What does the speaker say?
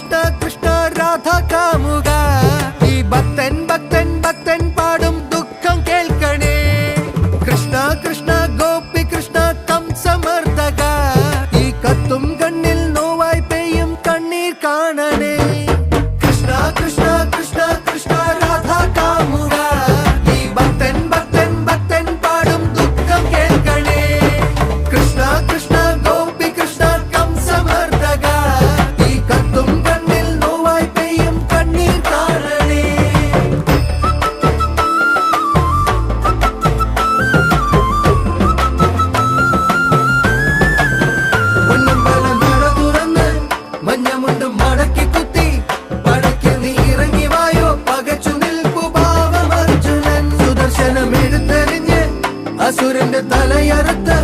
കൃഷ്ണ കൃഷ്ണ രാധ കാമുക ഈ ഭക്തൻ ഭക്തൻ ഭക്തൻ പാടും ദുഃഖം കേൾക്കണേ കൃഷ്ണ കൃഷ്ണ ഗോപി കൃഷ്ണ കംസമർദ്ദക ഈ കത്തും കണ്ണിൽ നോവായി പെയ്യും കണ്ണീർ കാണണേ കൃഷ്ണ കൃഷ്ണ കൃഷ്ണ കൃഷ്ണ രാധ കാമുക ഈ ഭക്തൻ ഭക്തൻ ഭക്തൻ പാടും ദുഃഖം കേൾക്കണേ കൃഷ്ണ കൃഷ്ണ ഗോപി കൃഷ്ണ കംസമർദ്ദക ഈ കത്തും കണ്ണിൽ നോവായി പെയ്യും കണ്ണീർ കാണണേ പൊന്നമ്പലം നട തുറന്ന് മഞ്ഞമുണ്ടും മടക്കി കുത്തി പടയ്ക്ക് നീ ഇറങ്ങി വായോ പകച്ചു നിൽപ്പു ഭാവം അർജുനൻ സുദർശനം എടുത്തെറിഞ്ഞ് അസുരന്റെ തലയറുത്ത്